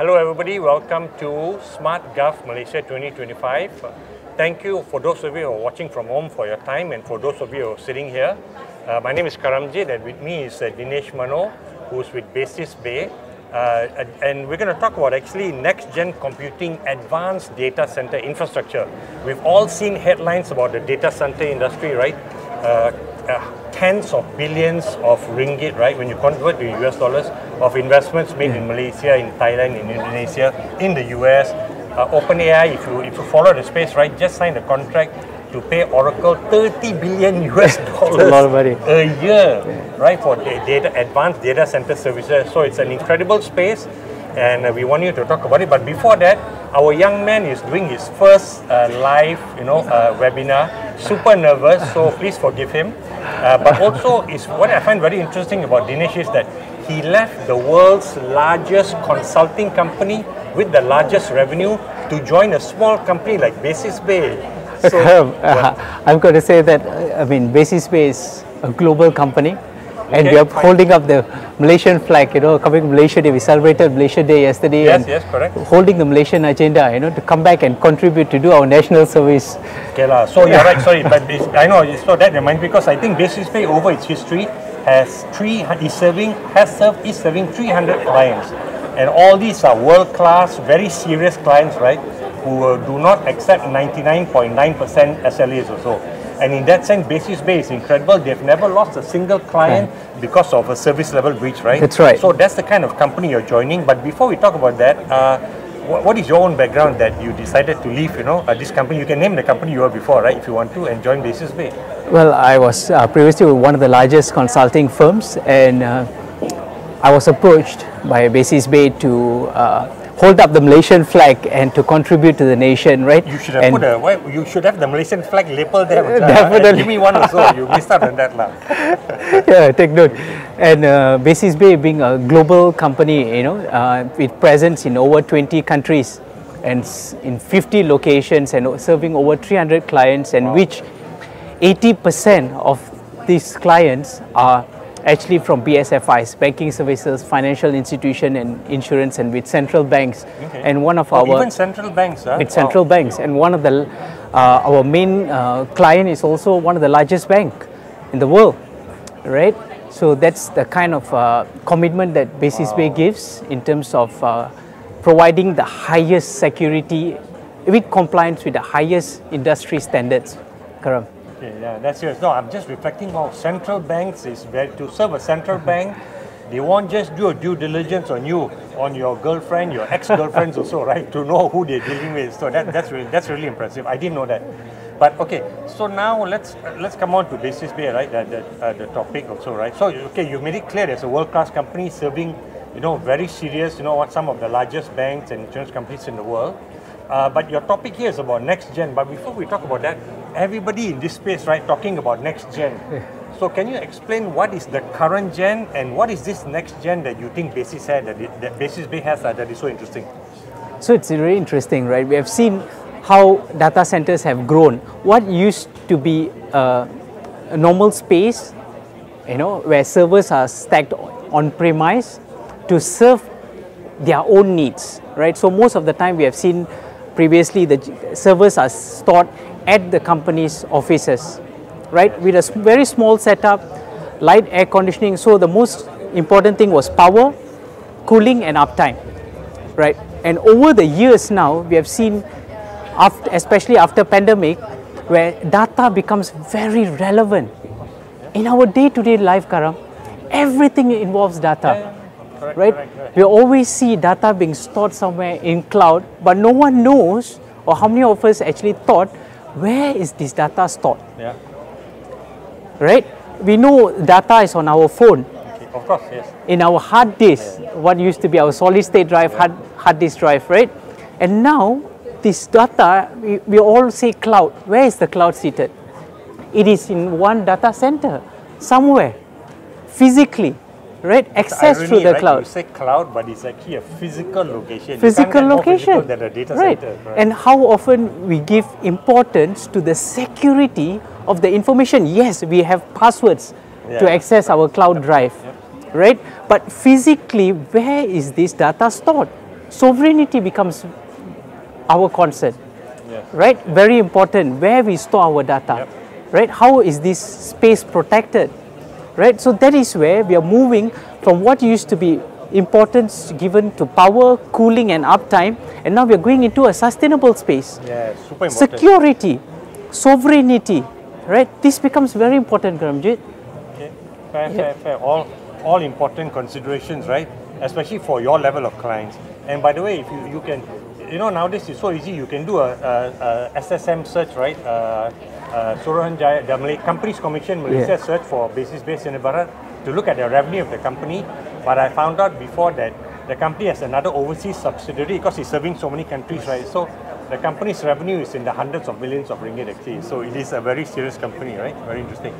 Hello everybody, welcome to Smart Gov Malaysia 2025. Thank you for those of you who are watching from home for your time, and for those of you who are sitting here. My name is Karamjit, and with me is Dinesh who's with Basis Bay. And we're going to talk about actually next-gen computing, advanced data center infrastructure. We've all seen headlines about the data center industry, right? Tens of billions of ringgit, right? When you convert to US dollars, of investments made in Malaysia, in Thailand, in Indonesia, in the US. OpenAI, if you follow the space, right, just signed a contract to pay Oracle 30 billion US dollars a lot of money. A year, right, for advanced data center services. So it's an incredible space, and we want you to talk about it. But before that, our young man is doing his first live, webinar. Super nervous, so please forgive him. But also, is what I find very interesting about Dinesh is that he left the world's largest consulting company with the largest revenue to join a small company like Basis Bay. So, I'm going to say that, Basis Bay is a global company, and we are holding up the Malaysian flag, coming to Malaysia Day. We celebrated Malaysia Day yesterday. Yes, correct. Holding the Malaysian agenda, to come back and contribute to do our national service. Okay, so you're right, sorry, but I know, so that reminds me, because I think Basis Bay over its history is serving 300 clients. And all these are world-class, very serious clients, right, who do not accept 99.9% SLAs or so. And in that sense, Basis Bay is incredible. They've never lost a single client because of a service level breach, right? That's right. So that's the kind of company you're joining. But before we talk about that, what is your own background that you decided to leave, this company? You can name the company you were before, right, if you want to, and join Basis Bay. Well, I was previously with one of the largest consulting firms, and I was approached by Basis Bay to hold up the Malaysian flag and to contribute to the nation, right? You should have you should have the Malaysian flag labeled there. Definitely. Give me one also. You missed out on that, lah. Yeah, take note. And Basis Bay being a global company, with presence in over 20 countries and in 50 locations and serving over 300 clients, and which 80% of these clients are actually from BSFIs, banking services, financial institution, and insurance, and with central banks. Okay. And one of our even central banks, huh? With central banks, and one of the our main client is also one of the largest bank in the world, right? So that's the kind of commitment that Basis Bay gives in terms of providing the highest security with compliance with the highest industry standards. Karam. Okay, yeah, that's serious. No, I'm just reflecting how central banks is to serve a central bank. They won't just do a due diligence on you, on your girlfriend, your ex-girlfriends also, right? To know who they're dealing with. So that's really impressive. I didn't know that. But okay, so now let's come on to Basis Bay, right? The topic also, right? So okay, you made it clear there's a world-class company serving, very serious, what some of the largest banks and insurance companies in the world. But your topic here is about next gen. But before we talk about that, everybody in this space, right, talking about next gen. So can you explain what is the current gen and what is this next gen that you think Basis Bay has that is so interesting? So it's really interesting, right? We have seen how data centers have grown. What used to be a normal space, where servers are stacked on premise to serve their own needs, right? So most of the time we have seen previously the servers are stored at the company's offices, right? With a very small setup, light air conditioning. So the most important thing was power, cooling, and uptime, right? And over the years now, we have seen, especially after pandemic, where data becomes very relevant in our day-to-day life, Karam. Everything involves data. Correct, right? Correct. We always see data being stored somewhere in cloud, but no one knows, or how many of us actually thought, where is this data stored? Yeah. Right? We know data is on our phone. Okay. Of course, yes. In our hard disk, what used to be our solid state drive, hard disk drive, right? And now, this data, we all say cloud. Where is the cloud seated? It is in one data center, somewhere, physically. Right, access through the cloud. You say cloud, but it's actually a physical location. Physical location. More physical than a data center. Right. And how often we give importance to the security of the information. Yes, we have passwords to access our cloud drive, right? But physically, where is this data stored? sovereignty becomes our concern, Yes. right? Very important, where we store our data, Yep. right? How is this space protected, right? So that is where we are moving from what used to be importance given to power, cooling and uptime, and now we are going into a sustainable space. Yeah, super important. Security, sovereignty, right? This becomes very important, Karamjit. Okay. Fair. All important considerations, right? Especially for your level of clients. And by the way, if you can, nowadays it's so easy. You can do a SSM search, right? Suruhanjaya, the Companies Commission Malaysia search for basis based in Barat to look at the revenue of the company. But I found out before that the company has another overseas subsidiary because it's serving so many countries, right? So the company's revenue is in the hundreds of millions of ringgit actually. So it is a very serious company, right? Very interesting.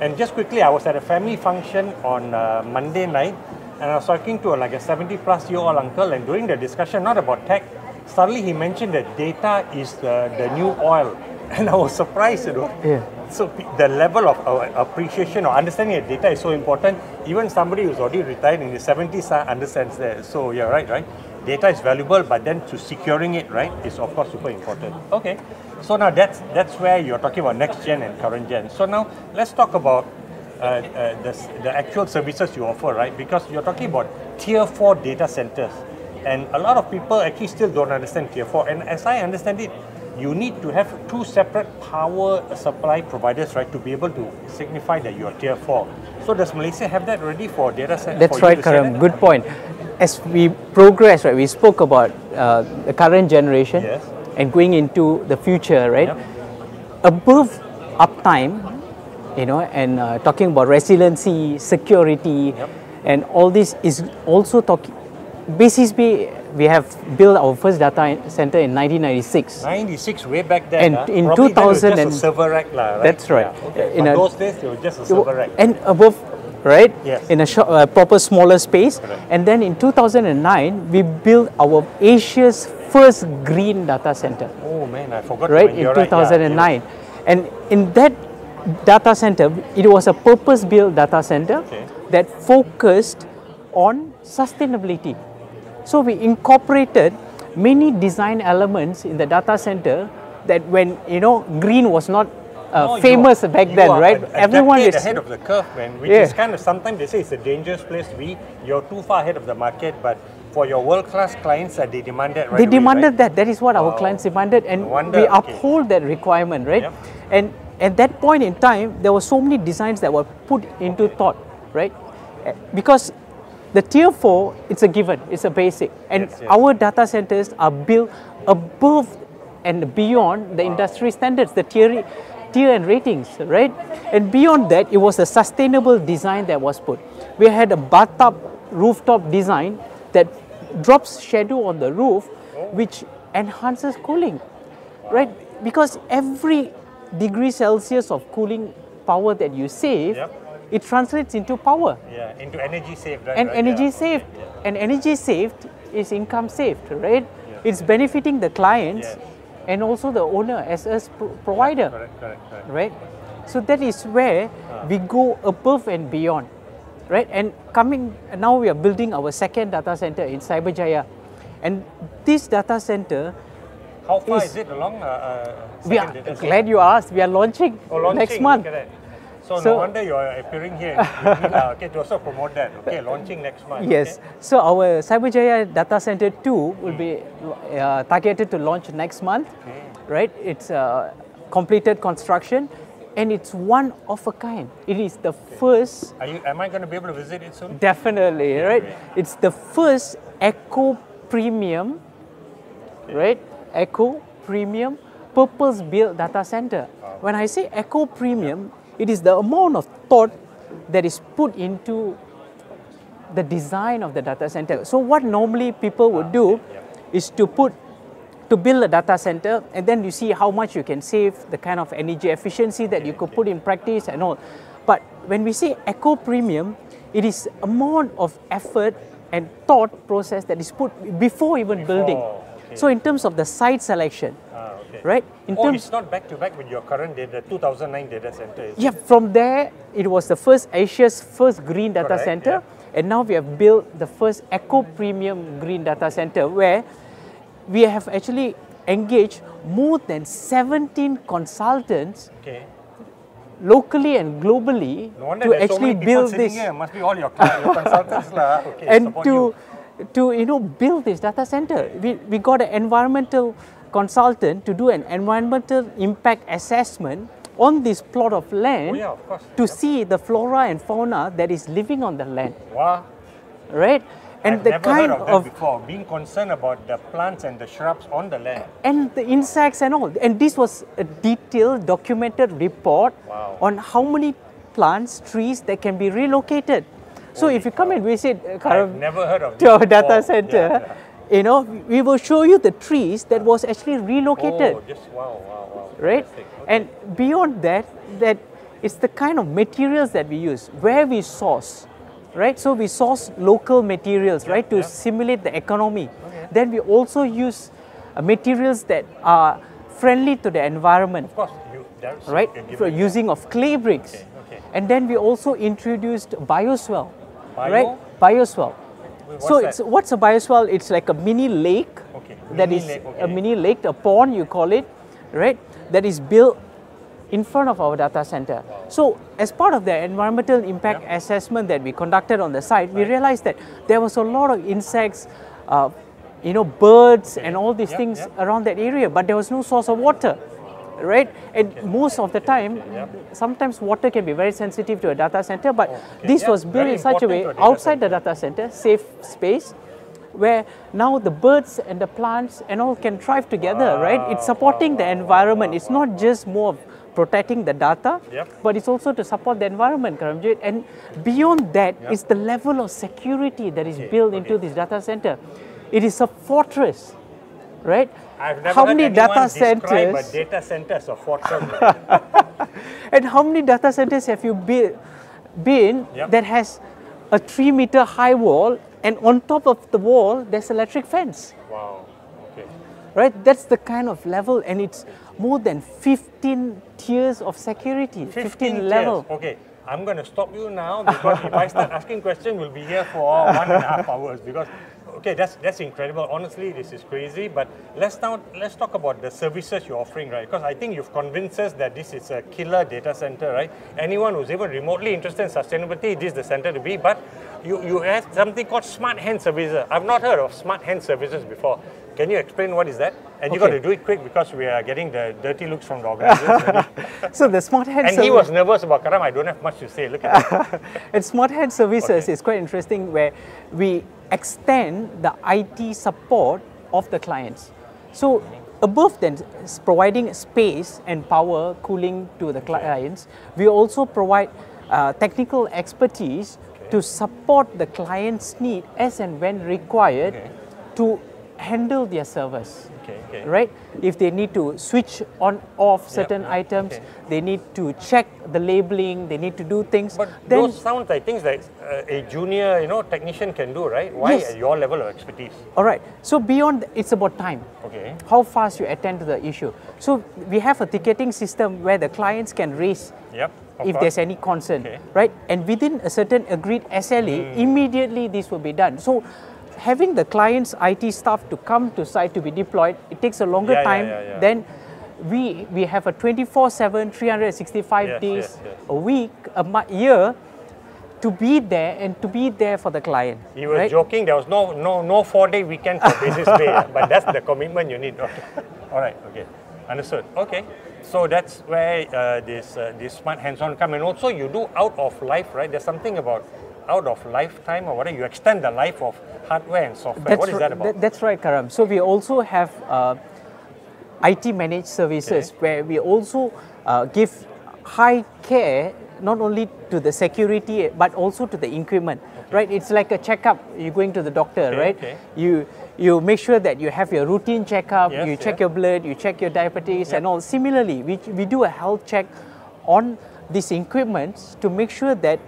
And just quickly, I was at a family function on Monday night, and I was talking to like a 70-plus-year-old uncle, and during the discussion, not about tech, suddenly he mentioned that data is the new oil. And I was surprised, Yeah. So the level of appreciation or understanding of data is so important. Even somebody who's already retired in the 70s understands that. So you're right? Data is valuable, but then to securing it, right, is of course super important. Okay, so now that's where you're talking about next gen and current gen. So now let's talk about the actual services you offer, right? Because you're talking about tier 4 data centers, and a lot of people actually still don't understand tier 4. And as I understand it, you need to have 2 separate power supply providers, right, to be able to signify that you're tier 4. So does Malaysia have that ready for data centers? That's right, Karam. Good point. As we progress, right, we spoke about the current generation Yes. and going into the future, right? Yep. Above uptime, and talking about resiliency, security, Yep. and all this is also talking. Basis B, we have built our first data center in 1996. 96, way back then. And in probably 2000 then it was just a server rack, right? That's right. Yeah, okay. In But a- those days, it was just a server rack. And above, right? Yes. In a proper smaller space. Correct. And then in 2009, we built our Asia's first green data center, Oh man, I forgot. right? when In you're right, 2009. And in that data center, it was a purpose-built data center Okay. that focused on sustainability. So we incorporated many design elements in the data center that when, green was not No, famous you back are then, right? Everyone is is ahead of the curve, man. Which Yeah. is kind of, sometimes they say it's a dangerous place to be. You're too far ahead of the market, but for your world-class clients, they demand that right They away, demanded right? that. That is what our Wow. clients demanded, and No wonder, we okay. uphold that requirement, right? Yep. And at that point in time, there were so many designs that were put into thought, right? Because the tier 4, it's a given, it's a basic, and Yes, yes. our data centers are built above and beyond the industry standards, the tier and ratings, right? And beyond that, it was a sustainable design that was put. We had a bathtub rooftop design that drops shadow on the roof, which enhances cooling, right? Because every degree Celsius of cooling power that you save, Yep. it translates into power. Yeah, into energy saved, right? And right? energy Yeah. saved, and energy saved is income saved, right? It's benefiting the clients Yes. and also the owner as a provider, Correct. right? So that is where we go above and beyond, right? And now we are building our second data center in Cyberjaya, and this data center, How far is- is it along? we are second data center? glad you asked. We are launching, Launching, next month. look at that. So, So- no wonder you are appearing here. Okay, to also promote that. Okay, launching next month. Yes. Okay. So our Cyberjaya Data Center 2 will be targeted to launch next month, right? It's completed construction, and it's one of a kind. It is the first, Am I going to be able to visit it soon? definitely, right? It's the first Eco Premium, right? Eco Premium purpose-built data center. When I say Eco Premium, it is the amount of thought that is put into the design of the data center. So what normally people would do is to build a data center, and then you see how much you can save, the kind of energy efficiency that you could put in practice and all. But when we say Eco Premium, it is amount of effort and thought process that is put before even building. okay. So in terms of the site selection, Okay. right? In terms, It's not back to back with your current data, 2009 data center. Is yeah, from there, it was the first Asia's first green data Correct, center. And now we have built the first Eco Premium Green Data Center, where we have actually engaged more than 17 consultants locally and globally No wonder to there's so actually many people build sitting this here. Must be all your consultants lah. Okay, and support to you. build this data center. We got an environmental consultant to do an environmental impact assessment on this plot of land of course. to see the flora and fauna that is living on the land, Wow. right? And I've the never kind heard of that before. Being concerned about the plants and the shrubs on the land. and the insects and all. And this was a detailed, documented report on how many plants, trees that can be relocated. So if you come and visit I've never heard of to our this data before. center, you know, we will show you the trees that was actually relocated, Oh, just wow. right? Fantastic. Okay. And beyond that, it's the kind of materials that we use, where we source, right? So we source local materials, right, to simulate the economy. Then we also use materials that are friendly to the environment, Of course, right? For using of clay bricks. Okay. And then we also introduced bioswale, Bio? right? Bioswale. What's that? What's a bioswale? It's like a mini lake. Okay. That Mini is lake, a mini lake, a pond you call it, right? That is built in front of our data center. So as part of the environmental impact assessment that we conducted on the site, we realized that there was a lot of insects, birds and all these things around that area, but there was no source of water, right? And most of the time, sometimes water can be very sensitive to a data center, but this was built Very in such a way important to a data outside the data center, safe space, where now the birds and the plants and all can thrive together, right? It's supporting the environment. It's not just more of protecting the data, but it's also to support the environment, Karamjit. And beyond that is the level of security that is built into this data center. It is a fortress, right? I've never how heard many anyone data describe centers a data center as a fortress. and how many data centers have you been that has a 3-meter high wall, and on top of the wall there's electric fence? Wow. Okay. Right? That's the kind of level, and it's more than 15 tiers of security, 15 level. Tiers. Okay, I'm going to stop you now, because if I start asking questions, we'll be here for 1.5 hours. Because okay, that's incredible. Honestly, this is crazy. But let's talk about the services you're offering, right? Because I think you've convinced us that this is a killer data center, right? Anyone who's even remotely interested in sustainability, this is the center to be. But you have something called smart hand services. I've not heard of smart hand services before. Can you explain what is that? And you got to do it quick, because we are getting the dirty looks from the organizers. So the smart hand and he was nervous about Karam. I don't have much to say. Look at that. And smart hand services is quite interesting, where we extend the IT support of the clients. So above than providing space and power, cooling to the clients, we also provide technical expertise to support the client's need as and when required to handle their servers. Right? If they need to switch on off certain items, they need to check the labeling, they need to do things. But those sounds like things like a junior, technician can do, right? Why at your level of expertise? All right. So beyond, it's about time. Okay. How fast you attend to the issue. So we have a ticketing system where the clients can raise if there's any concern, right? And within a certain agreed SLA, immediately this will be done. So having the client's IT staff to come to site to be deployed, it takes a longer time. Then we have a 24/7, 365 days a week, a year, to be there and to be there for the client. He was joking. There was no 4-day weekend for basis pay, but that's the commitment you need. Okay. All right. Okay. Understood. Okay. So that's where this smart hands-on come, and also you do out of life, right? There's something about out of lifetime or whatever. You extend the life of hardware and software. What is that about? That's right, Karam. So we also have IT managed services where we also give high care not only to the security but also to the equipment. Right? It's like a checkup. You're going to the doctor, right? You make sure that you have your routine checkup. You check your blood. You check your diabetes and all. Similarly, we do a health check on these equipments to make sure that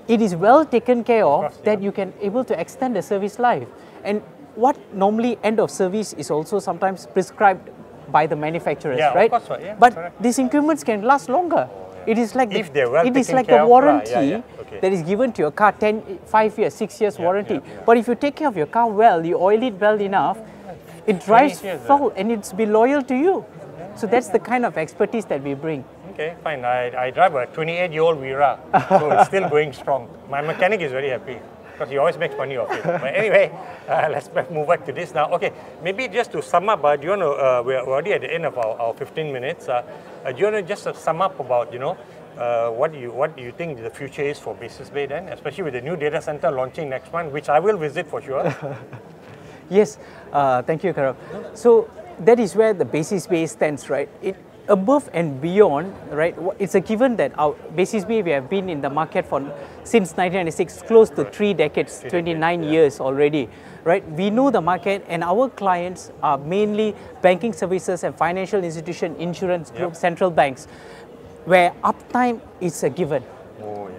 it is well taken care of, that you can able to extend the service life. And what normally end of service is also sometimes prescribed by the manufacturers, right? Of course, but these equipments can last longer. It is like If they're well it is taken like care a of, warranty okay. that is given to your car 5 years, 6 years warranty. But if you take care of your car well, you oil it well enough, it drives well and it's be loyal to you. So that's the kind of expertise that we bring. Okay, fine. I drive a 28-year-old Vira, so it's still going strong. My mechanic is very happy because he always makes money off it. But anyway, let's move back to this now. Okay, maybe just to sum up, do you want to, we're already at the end of our 15 minutes. Do you want to just sum up about, what do you think the future is for Basis Bay then, especially with the new data center launching next month, which I will visit for sure. Yes, thank you, Karam. So that is where the Basis Bay stands, right? Above and beyond, right? It's a given that our Basis Bay, we have been in the market since 1996, close to 3 decades, 29 years already, right? We know the market, and our clients are mainly banking services and financial institution, insurance group, central banks, where uptime is a given.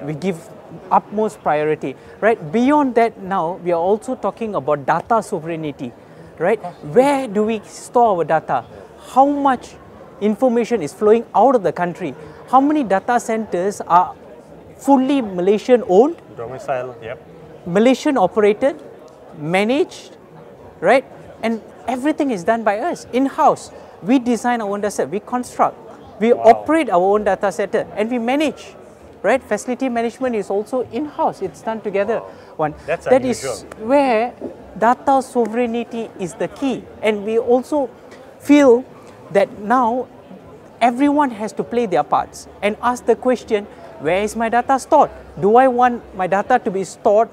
We give utmost priority, right? Beyond that, now we are also talking about data sovereignty, right? Where do we store our data? How much information is flowing out of the country? How many data centers are fully Malaysian owned? Domicile, Malaysian operated, managed, right? And everything is done by us, in-house. We design our own data set, we construct, we operate our own data center, and we manage, right? Facility management is also in-house, it's done together. That's that unusual. is where data sovereignty is the key. And we also feel that now everyone has to play their parts and ask the question, where is my data stored? Do I want my data to be stored,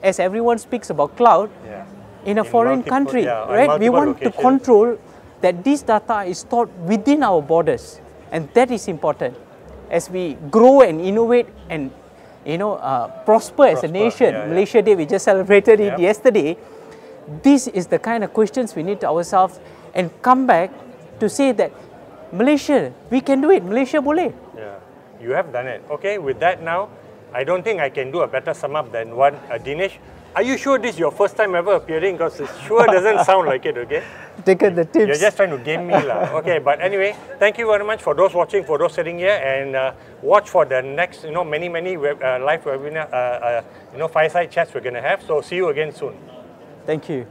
as everyone speaks about cloud, in a foreign country, right? We want to control that this data is stored within our borders, and that is important. As we grow and innovate and prosper as a nation, Malaysia Day, we just celebrated it yesterday. This is the kind of questions we need to ourselves and come back to say that Malaysia, we can do it. Malaysia boleh. Yeah, you have done it. Okay, with that now, I don't think I can do a better sum up than what Dinesh. Are you sure this is your first time ever appearing? Because it sure doesn't sound like it, okay? Taken the tips. You're just trying to game me, lah. Okay, but anyway, thank you very much for those watching, for those sitting here, and watch for the next, many live webinar, fireside chats we're going to have. So see you again soon. Thank you.